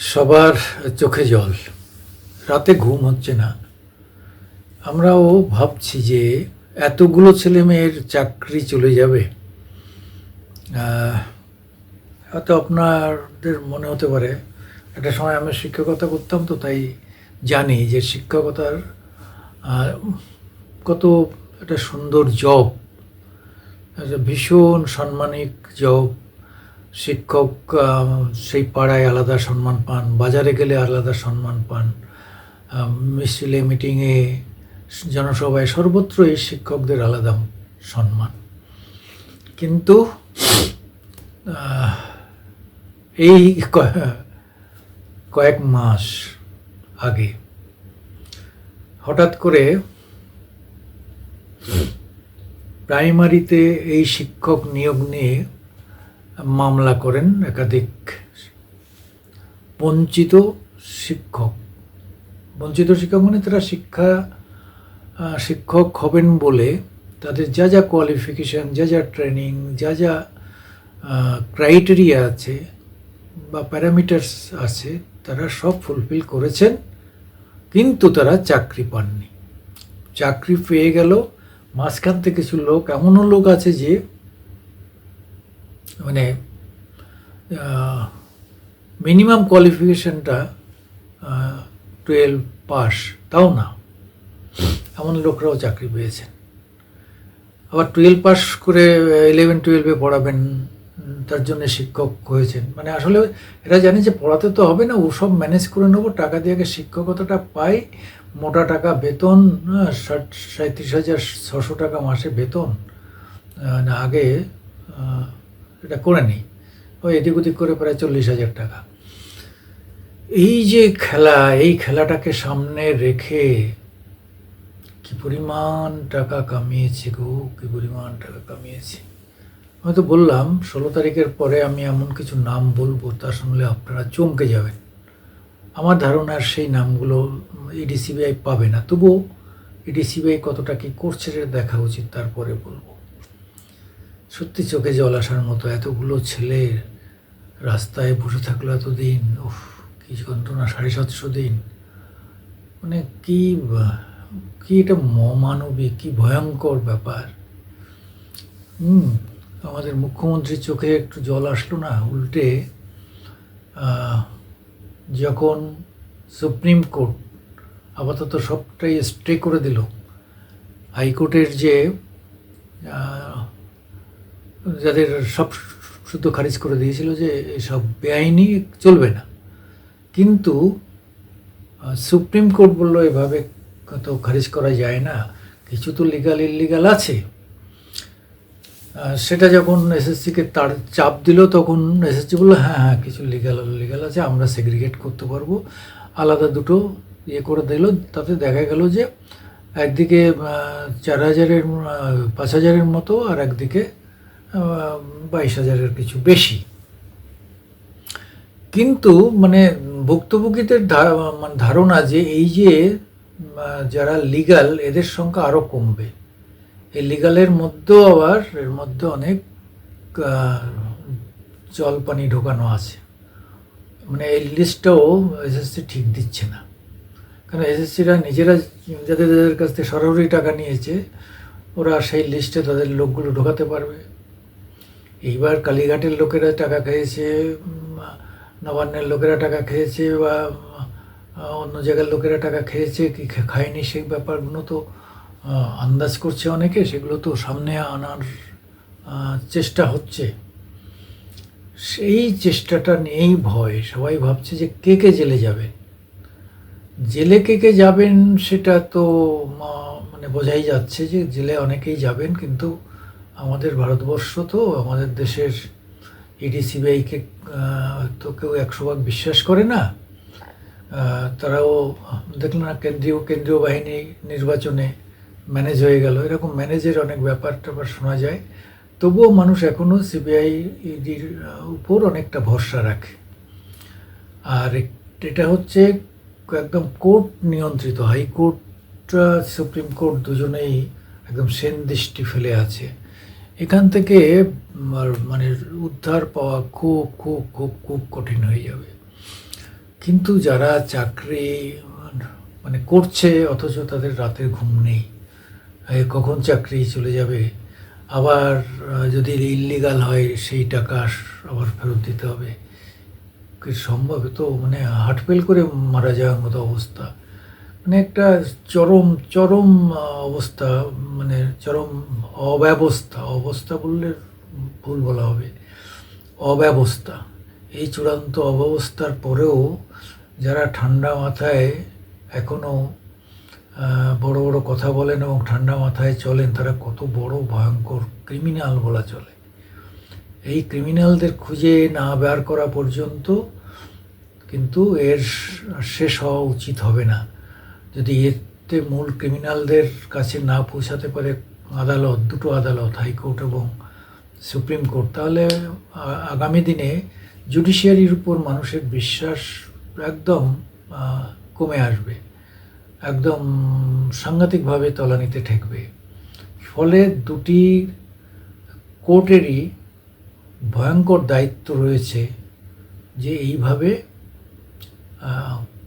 সবার চোখে জল, রাতে ঘুম হচ্ছে না। আমরাও ভাবছি যে এতগুলো ছেলেমেয়ের চাকরি চলে যাবে। হয়তো আপনাদের মনে হতে পারে, একটা সময় আমি শিক্ষকতা করতাম, তো তাই জানি যে শিক্ষকতার আহ, কত একটা সুন্দর জব, একটা ভীষণ সম্মানিক জব। শিক্ষক সেই পাড়ায় আলাদা সম্মান পান, বাজারে গেলে আলাদা সম্মান পান, মিছিলে মিটিংয়ে জনসভায় সর্বত্র এই শিক্ষকদের আলাদা সম্মান। কিন্তু এই কয়েক মাস আগে হঠাৎ করে প্রাইমারিতে এই শিক্ষক নিয়োগ নিয়ে মামলা করেন একাধিক বঞ্চিত শিক্ষক। বঞ্চিত শিক্ষক মানে তারা শিক্ষক হবেন বলে তাদের যা যা কোয়ালিফিকেশান, যা যা ট্রেনিং, যা যা ক্রাইটেরিয়া আছে বা প্যারামিটার্স আছে, তারা সব ফুলফিল করেছেন, কিন্তু তারা চাকরি পাননি। চাকরি পেয়ে গেল মাঝখান থেকে কিছু লোক, এমনও লোক আছে যে মানে মিনিমাম কোয়ালিফিকেশানটা 12 পাস, তাও না, এমন লোকরাও চাকরি পেয়েছেন। আবার 12 পাস করে 11-12 পড়াবেন, তার জন্য শিক্ষক হয়েছেন। মানে আসলে এরা জানে যে পড়াতে তো হবে না, ও সব ম্যানেজ করে নেবো, টাকা দিয়ে আগে শিক্ষকতাটা পাই, মোটা টাকা বেতন, 37,600 টাকা মাসে বেতন, না আগে এটা করে নিই, ওই এদিক ওদিক করে প্রায় 40,000 টাকা। এই যে খেলা, এই খেলাটাকে সামনে রেখে কি পরিমাণ টাকা কামিয়েছে গো, কি পরিমাণ টাকা কামিয়েছে। আমি তো বললাম 16 তারিখের পরে আমি এমন কিছু নাম বলবো, তা শুনলে আপনারা চমকে যাবেন। আমার ধারণার সেই নামগুলো ইডিসিবিআই পাবে না, তবুও ইডিসিবিআই কতটা কি করছে সেটা দেখা উচিত, তারপরে বলবো। সত্যি চোখে জল আসার মতো, এতগুলো ছেলে রাস্তায় বসে থাকলো এতদিন, উফ কি যন্ত্রণা, 750 দিন। মানে কি এটা অমানবিক, কি ভয়ঙ্কর ব্যাপার। আমাদের মুখ্যমন্ত্রীর চোখে একটু জল আসলো না? উল্টে যখন সুপ্রিম কোর্ট আপাতত সবটাই স্টে করে দিল, হাইকোর্টের যে যাদের সব শুদ্ধ খারিজ করে দিয়েছিল যে এসব বেআইনি, চলবে না, কিন্তু সুপ্রিম কোর্ট বলল এভাবে তো খারিজ করা যায় না, কিছু তো লিগাল ইলিগাল আছে। সেটা যখন এসএসসিকে তার চাপ দিল, তখন এসএসসি বললো হ্যাঁ কিছু লিগাল আছে, আমরা সেগ্রিগেট করতে পারবো, আলাদা দুটো ইয়ে করে দিল। তাতে দেখা গেল যে একদিকে 4,000-এর 5,000-এর মতো, আর একদিকে 22,000-এর কিছু বেশি। কিন্তু মানে ভুক্তভোগীদের ধারণা যে এই যে যারা লিগাল, এদের সংখ্যা আরও কমবে। এই লিগালের মধ্যেও আবার এর মধ্যে অনেক জল পানি ঢোকানো আছে। মানে এই লিস্টটাও এসএসসি ঠিক দিচ্ছে না, কারণ এসএসসিরা নিজেরা যাদের কাছ থেকে সরাসরি টাকা নিয়েছে, ওরা সেই লিস্টে তাদের লোকগুলো ঢোকাতে পারবে। এইবার কালীঘাটের লোকেরা টাকা খেয়েছে, নবান্নের লোকেরা টাকা খেয়েছে, বা অন্য জায়গার লোকেরা টাকা খেয়েছে কি খায়নি, সেই ব্যাপারগুলো তো আন্দাজ করছে অনেকে, সেগুলো তো সামনে আনার চেষ্টা হচ্ছে। সেই চেষ্টাটা নিয়েই ভয়, সবাই ভাবছে যে কে কে জেলে যাবে। জেলে কে যাবেন সেটা তো মানে বোঝাই যাচ্ছে যে জেলে অনেকেই যাবেন, কিন্তু আমাদের ভারতবর্ষ তো, আমাদের দেশের ইডিসিবিআইকে তো কেউ 100% বিশ্বাস করে না। তারাও দেখলেন না, কেন্দ্রীয় বাহিনী নির্বাচনে ম্যানেজ হয়ে গেল, এরকম ম্যানেজের অনেক ব্যাপার ট্যাপার শোনা যায়। তবুও মানুষ এখনও সিবিআই ইডির উপর অনেকটা ভরসা রাখে। আর এটা হচ্ছে একদম কোর্ট নিয়ন্ত্রিত, হাইকোর্ট সুপ্রিম কোর্ট দুজনেই একদম সেন দৃষ্টি ফেলে আছে। এখান থেকে মানে উদ্ধার পাওয়া খুব খুব খুব খুব কঠিন হয়ে যাবে। কিন্তু যারা চাকরি মানে করছে অথচ তাদের রাতের ঘুম নেই, কখন চাকরি চলে যাবে, আবার যদি ইল্লিগাল হয় সেই টাকা আবার ফেরত দিতে হবে, কি সম্ভব? তো মানে হার্টফেল করে মারা যাওয়ার মতো অবস্থা, মানে একটা চরম চরম অবস্থা, মানে চরম অবস্থা বললে ভুল বলা হবে, অব্যবস্থা। এই চূড়ান্ত অব্যবস্থার পরেও যারা ঠান্ডা মাথায় এখনও বড় বড় কথা বলেন এবং ঠান্ডা মাথায় চলেন, তারা কত বড় ভয়ঙ্কর ক্রিমিনাল বলা চলে। এই ক্রিমিনালদের খুঁজে না বের করা পর্যন্ত কিন্তু এর শেষ হওয়া উচিত হবে না। যদি এতে মূল ক্রিমিনালদের কাছে না পৌঁছাতে পারে আদালত, দুটো আদালত, হাইকোর্ট এবং সুপ্রিম কোর্ট, তাহলে আগামী দিনে জুডিশিয়ারির উপর মানুষের বিশ্বাস একদম কমে আসবে, একদম সাংঘাতিকভাবে তলানিতে ঠেকবে। ফলে দুটি কোর্টেরই ভয়ঙ্কর দায়িত্ব রয়েছে যে এইভাবে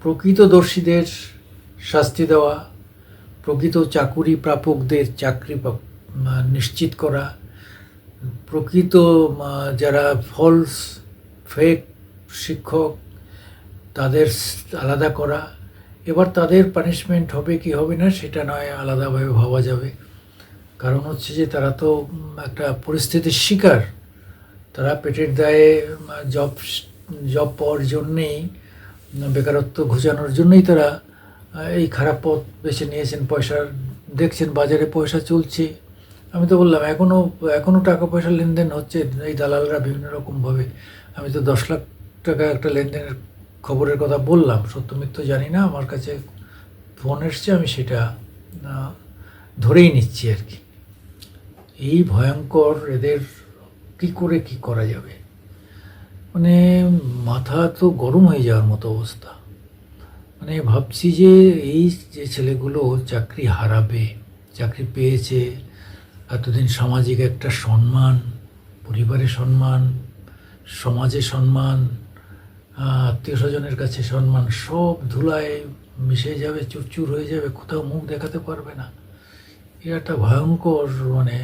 প্রকৃত দোষীদের শাস্তি দেওয়া, প্রকৃত চাকুরি প্রাপকদের চাকরি নিশ্চিত করা, প্রকৃত যারা ফলস ফেক শিক্ষক তাদের আলাদা করা। এবার তাদের পানিশমেন্ট হবে কি হবে না সেটা নয় আলাদাভাবে ভাবা যাবে, কারণ হচ্ছে যে তারা তো একটা পরিস্থিতির শিকার, তারা পেটের দায়ে জব পাওয়ার জন্যেই, বেকারত্ব ঘুচানোর জন্যই তারা এই খারাপ পথ বেছে নিয়েছেন। পয়সা দেখছেন বাজারে পয়সা চলছে, আমি তো বললাম এখনও টাকা পয়সার লেনদেন হচ্ছে এই দালালরা বিভিন্ন রকমভাবে। আমি তো 10 লাখ টাকা একটা লেনদেনের খবরের কথা বললাম, সত্য মিথ্য জানি না, আমার কাছে ফোন এসছে, আমি সেটা ধরেই নিচ্ছি আর কি। এই ভয়ঙ্কর এদের কি করে কি করা যাবে, মানে মাথা তো গরম হয়ে যাওয়ার মতো অবস্থা। মানে ভাবছি যে এই যে ছেলেগুলো চাকরি হারাবে, চাকরি পেয়েছে, এতদিন সামাজিক একটা সম্মান, পরিবারের সম্মান, সমাজে সম্মান, আত্মীয় স্বজনের কাছে সম্মান, সব ধুলায় মিশে যাবে, চুরচুর হয়ে যাবে, কোথাও মুখ দেখাতে পারবে না। এ একটা ভয়ঙ্কর, মানে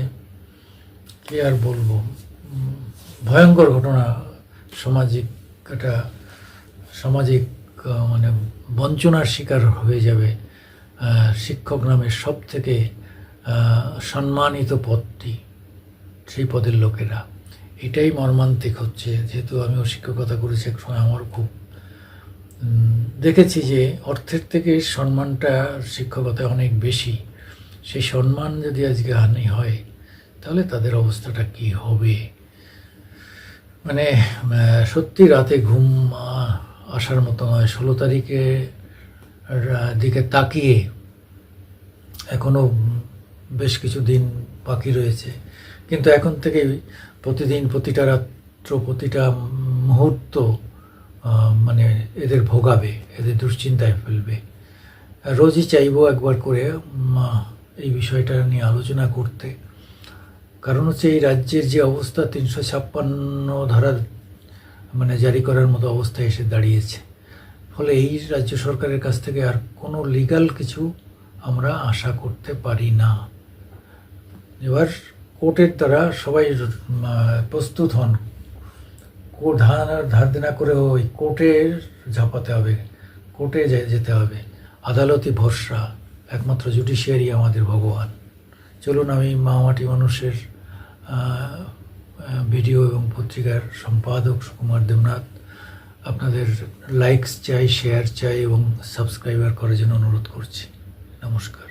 কি আর বলবো, ভয়ঙ্কর ঘটনা। সামাজিক মানে বঞ্চনার শিকার হয়ে যাবে শিক্ষক নামের সব থেকে সম্মানিত পদটি, সেই পদের লোকেরা। এটাই মর্মান্তিক হচ্ছে, যেহেতু আমিও শিক্ষকতা করেছি এক সময়, আমার খুব দেখেছি যে অর্থের থেকে সম্মানটা শিক্ষকতায় অনেক বেশি। সেই সম্মান যদি আজকে হানি হয় তাহলে তাদের অবস্থাটা কি হবে। মানে সত্যি রাতে ঘুম আসার মতো নয়। 16 তারিখে দিকে তাকিয়ে এখনও বেশ কিছু দিন বাকি রয়েছে, কিন্তু এখন থেকে প্রতিদিন, প্রতিটা রাত্র, প্রতিটা মুহূর্ত মানে এদের ভোগাবে, এদের দুশ্চিন্তায় ফেলবে। রোজই চাইবো একবার করে এই বিষয়টা নিয়ে আলোচনা করতে, কারণ হচ্ছে এই রাজ্যের যে অবস্থা, 356 ধারা মানে জারি করার মতো অবস্থায় এসে দাঁড়িয়েছে। ফলে এই রাজ্য সরকারের কাছ থেকে আর কোনো লিগ্যাল কিছু আমরা আশা করতে পারি না। এবার কোর্টের দ্বারা সবাই প্রস্তুত হন, ধার দেনা করে ওই কোর্টে ঝাঁপাতে হবে, কোর্টে যেতে হবে। আদালতই ভরসা, একমাত্র জুডিশিয়ারি আমাদের ভগবান। চলুন, আমি মামাটি মানুষের ভিডিও এবং পত্রিকার সম্পাদক সুকুমার দেবনাথ আপনাদের লাইকস চাই, শেয়ার চাই এবং সাবস্ক্রাইবার করার জন্য অনুরোধ করছি। নমস্কার।